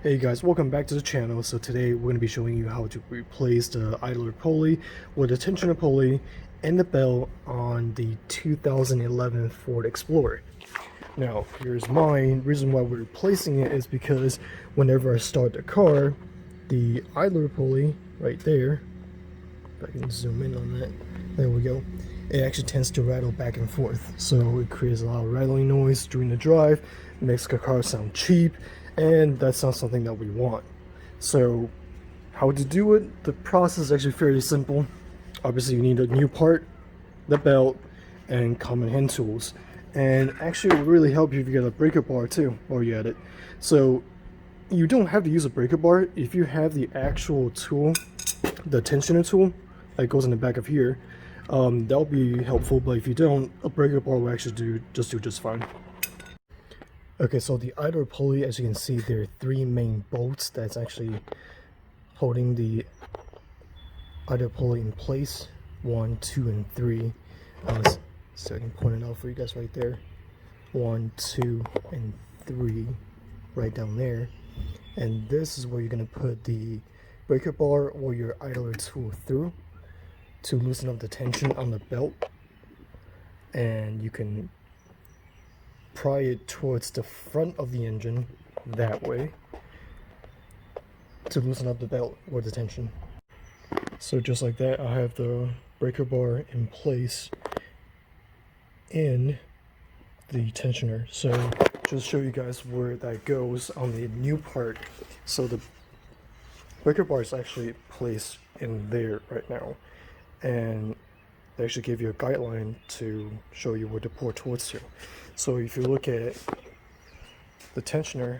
Hey guys, welcome back to the channel. So today we're going to be showing you how to replace the idler pulley with the tensioner pulley and the belt on the 2011 Ford Explorer. Now, here's mine. Reason why we're replacing it is because whenever I start the car, the idler pulley right there, if I can zoom in on that, there we go, it actually tends to rattle back and forth. So it creates a lot of rattling noise during the drive, makes the car sound cheap, and that's not something that we want. So how to do it? The process is actually fairly simple. Obviously you need a new part, the belt, and common hand tools. And actually it will really help you if you get a breaker bar too while you're at it. So you don't have to use a breaker bar if you have the actual tool, the tensioner tool that goes in the back of here. That'll be helpful, but if you don't, a breaker bar will actually do just fine. Okay, so the idler pulley, as you can see, there are three main bolts that's actually holding the idler pulley in place. 1, 2, and 3. So I can point it out for you guys right there. 1, 2, and 3, right down there. And this is where you're gonna put the breaker bar or your idler tool through to loosen up the tension on the belt, and you can pry it towards the front of the engine that way to loosen up the belt or the tension. So just like that, I have the breaker bar in place in the tensioner. So just show you guys where that goes on the new part. So the breaker bar is actually placed in there right now, and they actually give you a guideline to show you where to pour towards to. So if you look at the tensioner,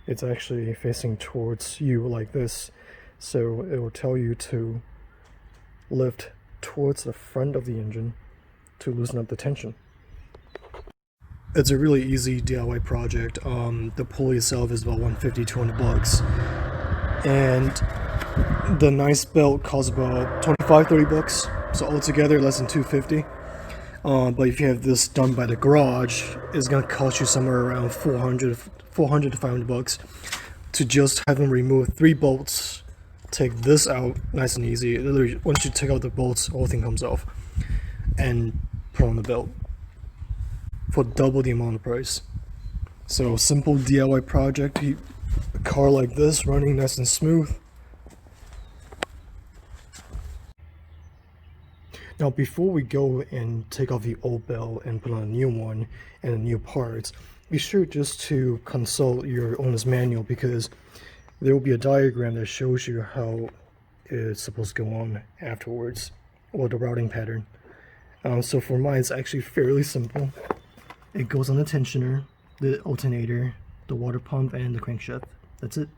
it's actually facing towards you like this. So it will tell you to lift towards the front of the engine to loosen up the tension. It's a really easy DIY project. The pulley itself is about $150–200, and the nice belt costs about $25–30, so altogether less than $250. But if you have this done by the garage, it's gonna cost you somewhere around $400 to $500 to just have them remove 3 bolts, take this out, nice and easy. Literally, once you take out the bolts, the whole thing comes off, and put on the belt for double the amount of price. So simple DIY project. A car like this running nice and smooth. Now before we go and take off the old belt and put on a new one and the new parts, be sure just to consult your owner's manual, because there will be a diagram that shows you how it's supposed to go on afterwards, or the routing pattern. So for mine, it's actually fairly simple. It goes on the tensioner, the alternator, the water pump, and the crankshaft. That's it.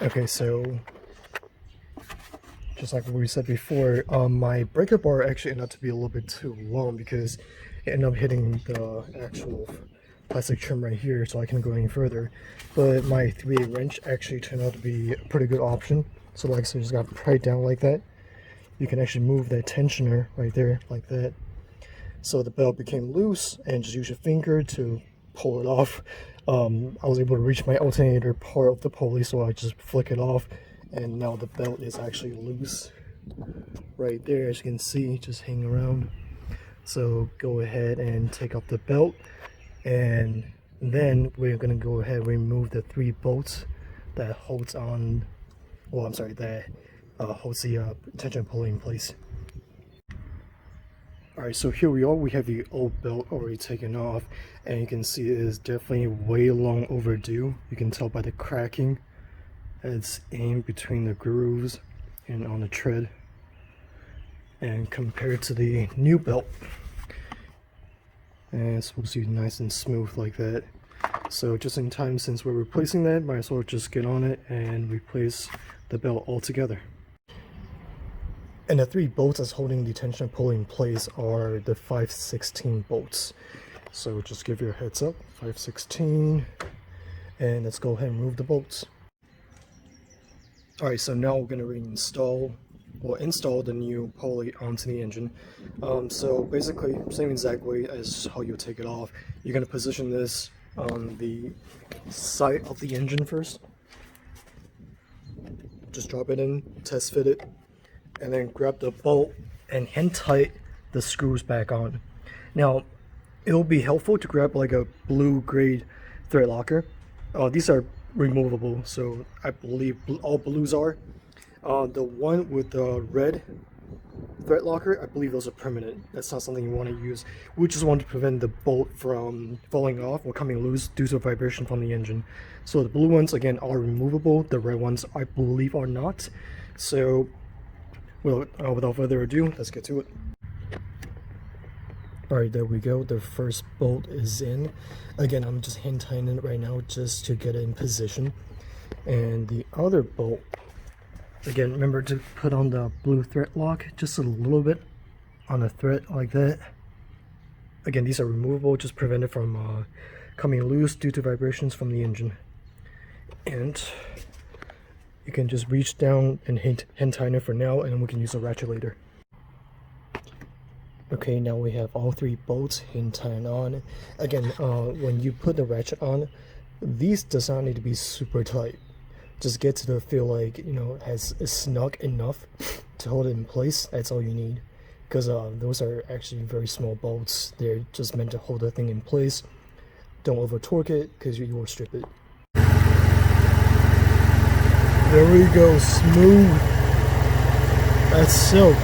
Okay, so just like what we said before, my breaker bar actually ended up to be a little bit too long because it ended up hitting the actual plastic trim right here, so I couldn't go any further. But my 3/8 wrench actually turned out to be a pretty good option. So like I said, just got to pry it down like that. You can actually move that tensioner right there like that. So the belt became loose, and just use your finger to pull it off. I was able to reach my alternator part of the pulley, so I just flick it off, and now the belt is actually loose right there, as you can see, just hanging around. So go ahead and take off the belt, and then we're going to go ahead and remove the 3 bolts that holds on, well, I'm sorry, that holds the tension pulley in place. Alright, so here we are. We have the old belt already taken off, and you can see it is definitely way long overdue. You can tell by the cracking. It's in between the grooves and on the tread. And compared to the new belt, and it's supposed to be nice and smooth like that. So just in time, since we're replacing that, might as well just get on it and replace the belt altogether. And the 3 bolts that's holding the tensioner pulley in place are the 5/16 bolts. So just give you a heads up, 5/16, and let's go ahead and remove the bolts. Alright, so now we're going to reinstall will install the new pulley onto the engine. So basically, same exact way as how you take it off. You're going to position this on the side of the engine first. Just drop it in, test fit it, and then grab the bolt and hand tight the screws back on. Now, it'll be helpful to grab like a blue grade thread locker. These are removable, so I believe all blues are. The one with the red thread locker, I believe those are permanent. That's not something you want to use. We just want to prevent the bolt from falling off or coming loose due to vibration from the engine. So the blue ones, again, are removable. The red ones, I believe, are not. So, well, without further ado, let's get to it. Alright, there we go. The first bolt is in. Again, I'm just hand tightening it right now just to get it in position. And the other bolt, again, remember to put on the blue thread lock just a little bit on the thread like that. Again, these are removable, just prevent it from coming loose due to vibrations from the engine. And you can just reach down and hand tighten it for now, and then we can use a ratchet later. Okay, now we have all three bolts hand tightened on. Again, when you put the ratchet on, these does not need to be super tight. Just get to the feel like, you know, it's snug enough to hold it in place. That's all you need, because those are actually very small bolts. They're just meant to hold the thing in place. Don't over torque it, because you will strip it. There we go, smooth. That's silk.